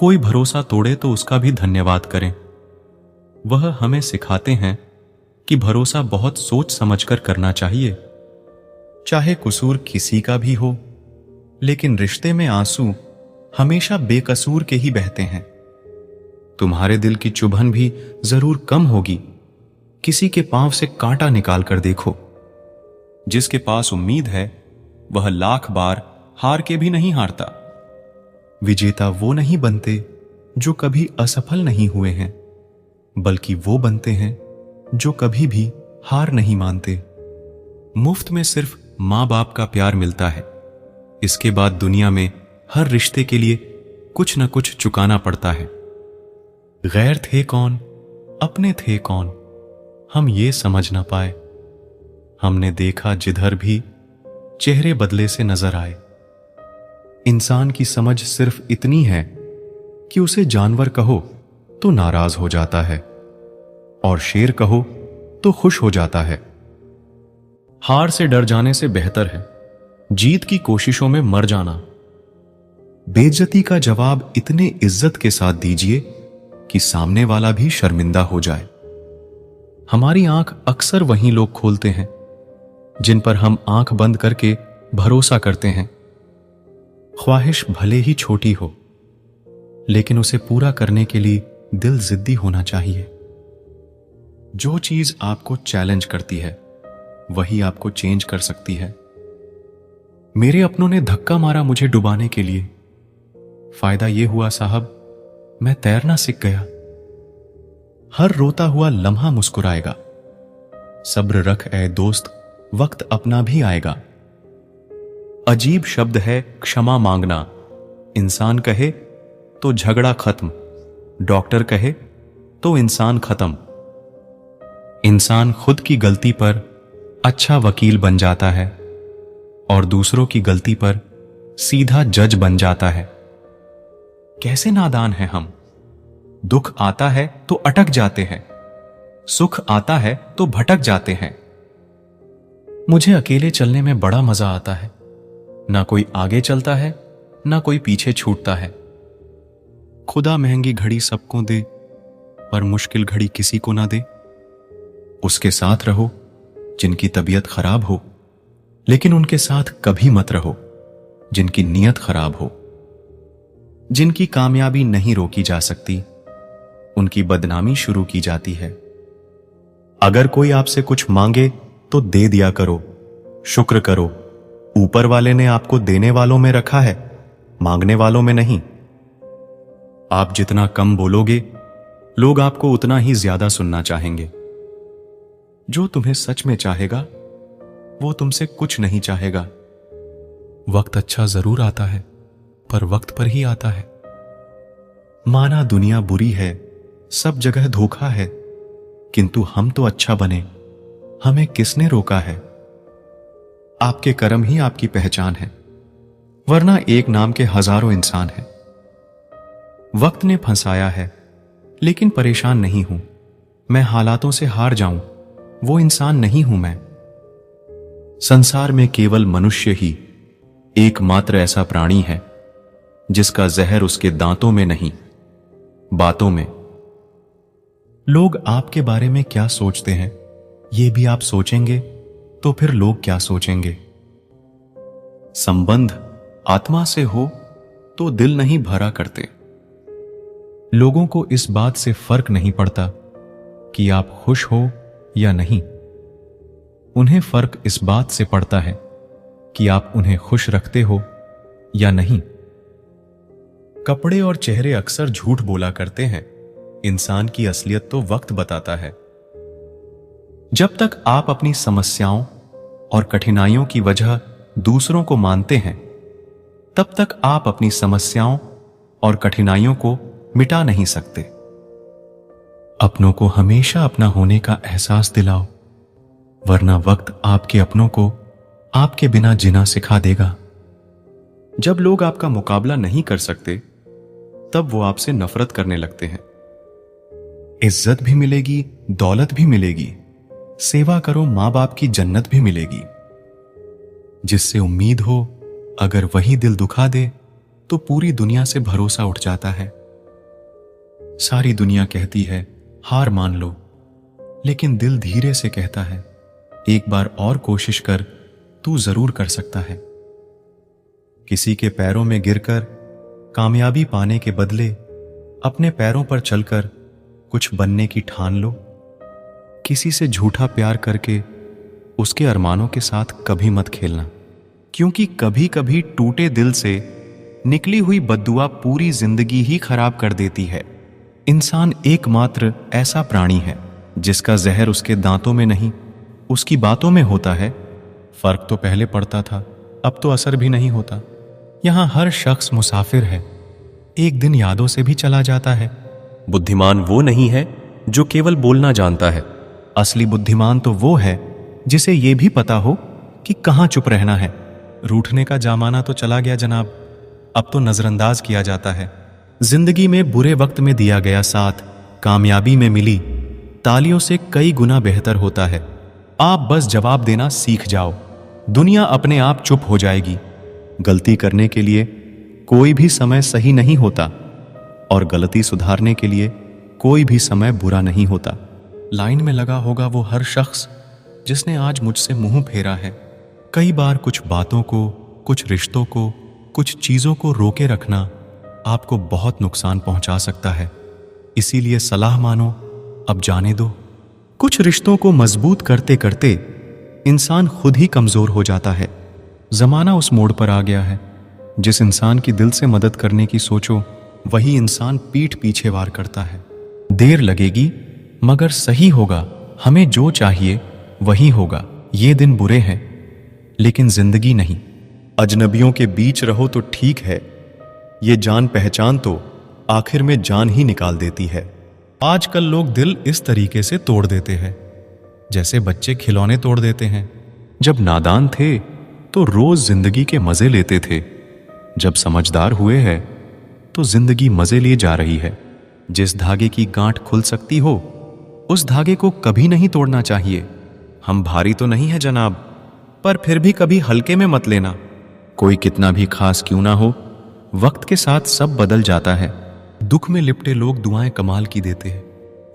कोई भरोसा तोड़े तो उसका भी धन्यवाद करें। वह हमें सिखाते हैं कि भरोसा बहुत सोच समझकर करना चाहिए। चाहे कसूर किसी का भी हो, लेकिन रिश्ते में आंसू हमेशा बेकसूर के ही बहते हैं। तुम्हारे दिल की चुभन भी जरूर कम होगी। किसी के पांव से कांटा निकाल कर देखो। जिसके पास उम्मीद है वह लाख बार हार के भी नहीं हारता। विजेता वो नहीं बनते जो कभी असफल नहीं हुए हैं, बल्कि वो बनते हैं जो कभी भी हार नहीं मानते। मुफ्त में सिर्फ मां बाप का प्यार मिलता है। इसके बाद दुनिया में हर रिश्ते के लिए कुछ न कुछ चुकाना पड़ता है। गैर थे कौन, अपने थे कौन, हम ये समझ ना पाए। हमने देखा जिधर भी चेहरे बदले से नजर आए। इंसान की समझ सिर्फ इतनी है कि उसे जानवर कहो तो नाराज हो जाता है और शेर कहो तो खुश हो जाता है। हार से डर जाने से बेहतर है जीत की कोशिशों में मर जाना। बेइज्जती का जवाब इतने इज्जत के साथ दीजिए कि सामने वाला भी शर्मिंदा हो जाए। हमारी आंख अक्सर वही लोग खोलते हैं जिन पर हम आंख बंद करके भरोसा करते हैं। ख्वाहिश भले ही छोटी हो, लेकिन उसे पूरा करने के लिए दिल जिद्दी होना चाहिए। जो चीज आपको चैलेंज करती है वही आपको चेंज कर सकती है। मेरे अपनों ने धक्का मारा मुझे डुबाने के लिए। फायदा यह हुआ साहब, मैं तैरना सीख गया। हर रोता हुआ लम्हा मुस्कुराएगा। सब्र रख ए दोस्त, वक्त अपना भी आएगा। अजीब शब्द है क्षमा मांगना। इंसान कहे तो झगड़ा खत्म, डॉक्टर कहे तो इंसान खत्म। इंसान खुद की गलती पर अच्छा वकील बन जाता है और दूसरों की गलती पर सीधा जज बन जाता है। कैसे नादान हैं हम। दुख आता है तो अटक जाते हैं, सुख आता है तो भटक जाते हैं। मुझे अकेले चलने में बड़ा मजा आता है। ना कोई आगे चलता है, ना कोई पीछे छूटता है। खुदा महंगी घड़ी सबको दे, पर मुश्किल घड़ी किसी को ना दे। उसके साथ रहो जिनकी तबीयत खराब हो, लेकिन उनके साथ कभी मत रहो जिनकी नीयत खराब हो। जिनकी कामयाबी नहीं रोकी जा सकती, उनकी बदनामी शुरू की जाती है। अगर कोई आपसे कुछ मांगे तो दे दिया करो, शुक्र करो। ऊपर वाले ने आपको देने वालों में रखा है, मांगने वालों में नहीं। आप जितना कम बोलोगे, लोग आपको उतना ही ज्यादा सुनना चाहेंगे। जो तुम्हें सच में चाहेगा, वो तुमसे कुछ नहीं चाहेगा। वक्त अच्छा जरूर आता है, पर वक्त पर ही आता है। माना दुनिया बुरी है, सब जगह धोखा है, किंतु हम तो अच्छा बने, हमें किसने रोका है। आपके कर्म ही आपकी पहचान है, वरना एक नाम के हजारों इंसान हैं। वक्त ने फंसाया है, लेकिन परेशान नहीं हूं। मैं हालातों से हार जाऊं, वो इंसान नहीं हूं मैं। संसार में केवल मनुष्य ही एकमात्र ऐसा प्राणी है जिसका जहर उसके दांतों में नहीं, बातों में। लोग आपके बारे में क्या सोचते हैं, ये भी आप सोचेंगे तो फिर लोग क्या सोचेंगे। संबंध आत्मा से हो तो दिल नहीं भरा करते। लोगों को इस बात से फर्क नहीं पड़ता कि आप खुश हो या नहीं। उन्हें फर्क इस बात से पड़ता है कि आप उन्हें खुश रखते हो या नहीं। कपड़े और चेहरे अक्सर झूठ बोला करते हैं, इंसान की असलियत तो वक्त बताता है। जब तक आप अपनी समस्याओं और कठिनाइयों की वजह दूसरों को मानते हैं, तब तक आप अपनी समस्याओं और कठिनाइयों को मिटा नहीं सकते। अपनों को हमेशा अपना होने का एहसास दिलाओ, वरना वक्त आपके अपनों को आपके बिना जीना सिखा देगा। जब लोग आपका मुकाबला नहीं कर सकते, तब वो आपसे नफरत करने लगते हैं। इज्जत भी मिलेगी, दौलत भी मिलेगी, सेवा करो मां बाप की जन्नत भी मिलेगी। जिससे उम्मीद हो, अगर वही दिल दुखा दे तो पूरी दुनिया से भरोसा उठ जाता है। सारी दुनिया कहती है हार मान लो, लेकिन दिल धीरे से कहता है एक बार और कोशिश कर, तू जरूर कर सकता है। किसी के पैरों में गिरकर कामयाबी पाने के बदले अपने पैरों पर चलकर कुछ बनने की ठान लो। किसी से झूठा प्यार करके उसके अरमानों के साथ कभी मत खेलना, क्योंकि कभी कभी टूटे दिल से निकली हुई बद्दुआ पूरी जिंदगी ही खराब कर देती है। इंसान एकमात्र ऐसा प्राणी है जिसका जहर उसके दांतों में नहीं, उसकी बातों में होता है। फर्क तो पहले पड़ता था, अब तो असर भी नहीं होता। यहां हर शख्स मुसाफिर है, एक दिन यादों से भी चला जाता है। बुद्धिमान वो नहीं है जो केवल बोलना जानता है। असली बुद्धिमान तो वो है जिसे ये भी पता हो कि कहां चुप रहना है। रूठने का जमाना तो चला गया जनाब, अब तो नजरअंदाज किया जाता है। जिंदगी में बुरे वक्त में दिया गया साथ कामयाबी में मिली तालियों से कई गुना बेहतर होता है। आप बस जवाब देना सीख जाओ, दुनिया अपने आप चुप हो जाएगी। गलती करने के लिए कोई भी समय सही नहीं होता और गलती सुधारने के लिए कोई भी समय बुरा नहीं होता। लाइन में लगा होगा वो हर शख्स जिसने आज मुझसे मुंह फेरा है। कई बार कुछ बातों को, कुछ रिश्तों को, कुछ चीजों को रोके रखना आपको बहुत नुकसान पहुंचा सकता है। इसीलिए सलाह मानो, अब जाने दो। कुछ रिश्तों को मजबूत करते करते इंसान खुद ही कमजोर हो जाता है। जमाना उस मोड़ पर आ गया है, जिस इंसान की दिल से मदद करने की सोचो वही इंसान पीठ पीछे वार करता है। देर लगेगी मगर सही होगा, हमें जो चाहिए वही होगा। ये दिन बुरे हैं लेकिन जिंदगी नहीं। अजनबियों के बीच रहो तो ठीक है, ये जान पहचान तो आखिर में जान ही निकाल देती है। आजकल लोग दिल इस तरीके से तोड़ देते हैं जैसे बच्चे खिलौने तोड़ देते हैं। जब नादान थे तो रोज जिंदगी के मजे लेते थे, जब समझदार हुए हैं तो जिंदगी मजे ले जा रही है। जिस धागे की गांठ खुल सकती हो उस धागे को कभी नहीं तोड़ना चाहिए। हम भारी तो नहीं है जनाब, पर फिर भी कभी हल्के में मत लेना। कोई कितना भी खास क्यों ना हो, वक्त के साथ सब बदल जाता है। दुख में लिपटे लोग दुआएं कमाल की देते हैं।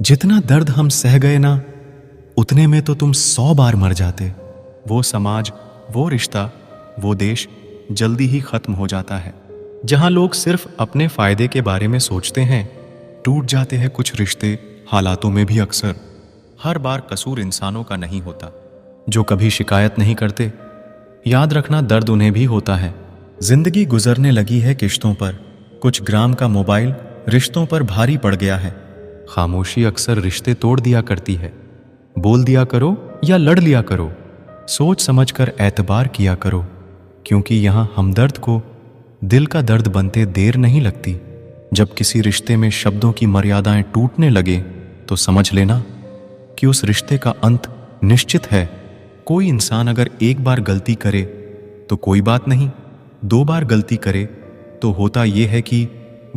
जितना दर्द हम सह गए ना, उतने में तो तुम 100 बार मर जाते। वो समाज, वो रिश्ता, वो देश जल्दी ही खत्म हो जाता है। जहां लोग सिर्फ अपने फायदे के बारे में सोचते हैं, टूट जाते हैं कुछ रिश्ते हालातों में भी अक्सर। हर बार कसूर इंसानों का नहीं होता। जो कभी शिकायत नहीं करते, याद रखना दर्द उन्हें भी होता है। जिंदगी गुजरने लगी है किश्तों पर, कुछ ग्राम का मोबाइल रिश्तों पर भारी पड़ गया है। खामोशी अक्सर रिश्ते तोड़ दिया करती है। बोल दिया करो या लड़ लिया करो, सोच समझ कर एतबार किया करो, क्योंकि यहां हमदर्द को दिल का दर्द बनते देर नहीं लगती। जब किसी रिश्ते में शब्दों की मर्यादाएं टूटने लगे तो समझ लेना कि उस रिश्ते का अंत निश्चित है। कोई इंसान अगर एक बार गलती करे तो कोई बात नहीं, 2 बार गलती करे तो होता यह है कि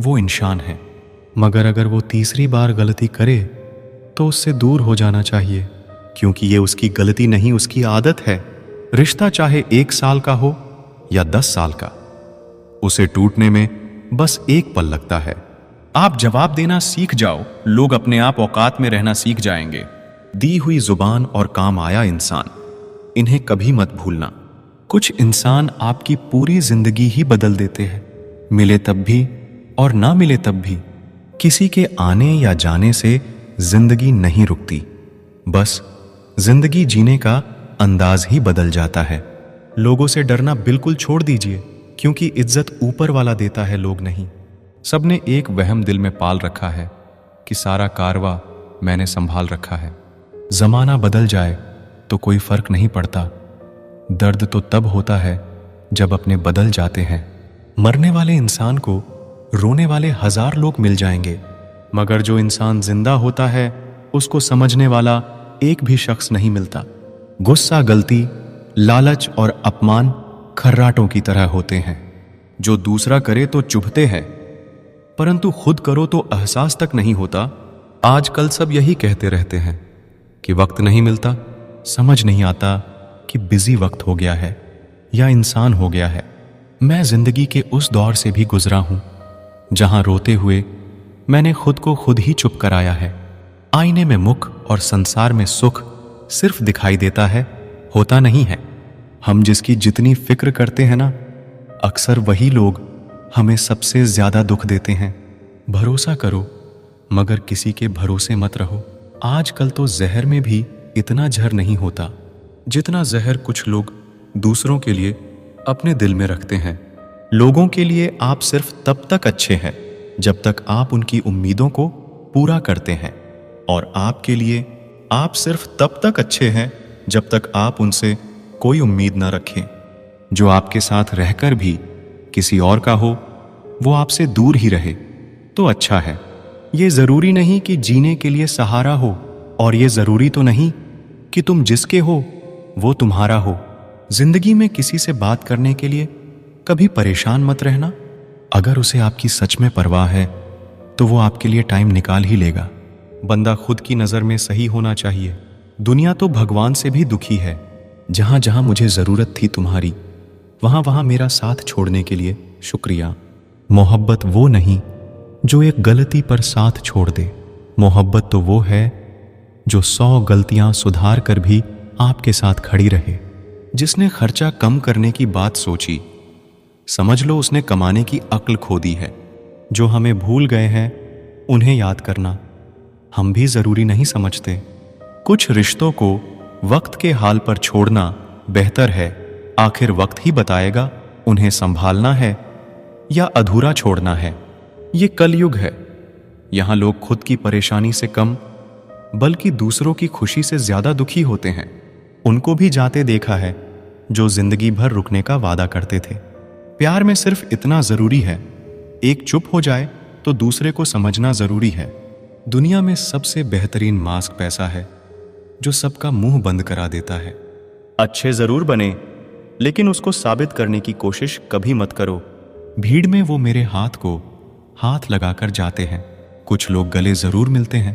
वो इंसान है। मगर अगर वो तीसरी बार गलती करे तो उससे दूर हो जाना चाहिए, क्योंकि ये उसकी गलती नहीं, उसकी आदत है। रिश्ता चाहे 1 साल का हो या 10 साल का, उसे टूटने में बस एक पल लगता है। आप जवाब देना सीख जाओ, लोग अपने आप औकात में रहना सीख जाएंगे। दी हुई जुबान और काम आया इंसान, इन्हें कभी मत भूलना। कुछ इंसान आपकी पूरी जिंदगी ही बदल देते हैं, मिले तब भी और ना मिले तब भी। किसी के आने या जाने से जिंदगी नहीं रुकती, बस जिंदगी जीने का अंदाज ही बदल जाता है। लोगों से डरना बिल्कुल छोड़ दीजिए, क्योंकि इज्जत ऊपर वाला देता है, लोग नहीं। सबने एक वहम दिल में पाल रखा है कि सारा कारवा मैंने संभाल रखा है। जमाना बदल जाए तो कोई फर्क नहीं पड़ता, दर्द तो तब होता है जब अपने बदल जाते हैं। मरने वाले इंसान को रोने वाले 1000 लोग मिल जाएंगे, मगर जो इंसान जिंदा होता है उसको समझने वाला एक भी शख्स नहीं मिलता। गुस्सा, गलती, लालच और अपमान खर्राटों की तरह होते हैं। जो दूसरा करे तो चुभते हैं, परंतु खुद करो तो एहसास तक नहीं होता। आजकल सब यही कहते रहते हैं कि वक्त नहीं मिलता। समझ नहीं आता कि बिजी वक्त हो गया है या इंसान हो गया है। मैं जिंदगी के उस दौर से भी गुजरा हूं जहां रोते हुए मैंने खुद को खुद ही चुप कराया है। आईने में मुख और संसार में सुख सिर्फ दिखाई देता है, होता नहीं है। हम जिसकी जितनी फिक्र करते हैं ना, अक्सर वही लोग हमें सबसे ज्यादा दुख देते हैं। भरोसा करो मगर किसी के भरोसे मत रहो। आजकल तो जहर में भी इतना जहर नहीं होता जितना जहर कुछ लोग दूसरों के लिए अपने दिल में रखते हैं। लोगों के लिए आप सिर्फ तब तक अच्छे हैं जब तक आप उनकी उम्मीदों को पूरा करते हैं, और आपके लिए आप सिर्फ तब तक अच्छे हैं जब तक आप उनसे कोई उम्मीद न रखें। जो आपके साथ रहकर भी किसी और का हो, वो आपसे दूर ही रहे तो अच्छा है। ये जरूरी नहीं कि जीने के लिए सहारा हो, और ये जरूरी तो नहीं कि तुम जिसके हो वो तुम्हारा हो। जिंदगी में किसी से बात करने के लिए कभी परेशान मत रहना। अगर उसे आपकी सच में परवाह है तो वो आपके लिए टाइम निकाल ही लेगा। बंदा खुद की नजर में सही होना चाहिए। दुनिया तो भगवान से भी दुखी है। जहां जहां मुझे जरूरत थी तुम्हारी, वहां वहां मेरा साथ छोड़ने के लिए शुक्रिया। मोहब्बत वो नहीं जो एक गलती पर साथ छोड़ दे। मोहब्बत तो वो है जो 100 गलतियां सुधार कर भी आपके साथ खड़ी रहे। जिसने खर्चा कम करने की बात सोची, समझ लो उसने कमाने की अक्ल खो दी है। जो हमें भूल गए हैं उन्हें याद करना हम भी जरूरी नहीं समझते। कुछ रिश्तों को वक्त के हाल पर छोड़ना बेहतर है। आखिर वक्त ही बताएगा उन्हें संभालना है या अधूरा छोड़ना है। ये कलयुग है। यहां लोग खुद की परेशानी से कम बल्कि दूसरों की खुशी से ज्यादा दुखी होते हैं। उनको भी जाते देखा है जो जिंदगी भर रुकने का वादा करते थे। प्यार में सिर्फ इतना जरूरी है, एक चुप हो जाए तो दूसरे को समझना जरूरी है। दुनिया में सबसे बेहतरीन मास्क पैसा है जो सबका मुंह बंद करा देता है। अच्छे जरूर बने, लेकिन उसको साबित करने की कोशिश कभी मत करो। भीड़ में वो मेरे हाथ को हाथ लगाकर जाते हैं। कुछ लोग गले जरूर मिलते हैं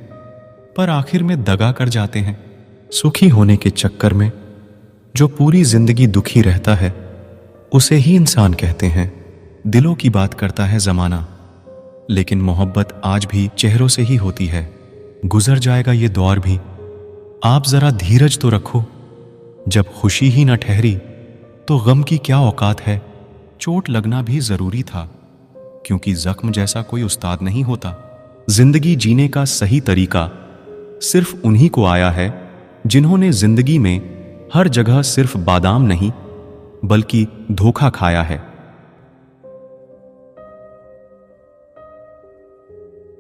पर आखिर में दगा कर जाते हैं। सुखी होने के चक्कर में जो पूरी जिंदगी दुखी रहता है उसे ही इंसान कहते हैं। दिलों की बात करता है जमाना, लेकिन मोहब्बत आज भी चेहरों से ही होती है। गुजर जाएगा ये दौर भी, आप जरा धीरज तो रखो। जब खुशी ही न ठहरी तो गम की क्या औकात है। चोट लगना भी जरूरी था, क्योंकि जख्म जैसा कोई उस्ताद नहीं होता। जिंदगी जीने का सही तरीका सिर्फ उन्हीं को आया है जिन्होंने जिंदगी में हर जगह सिर्फ बादाम नहीं बल्कि धोखा खाया है।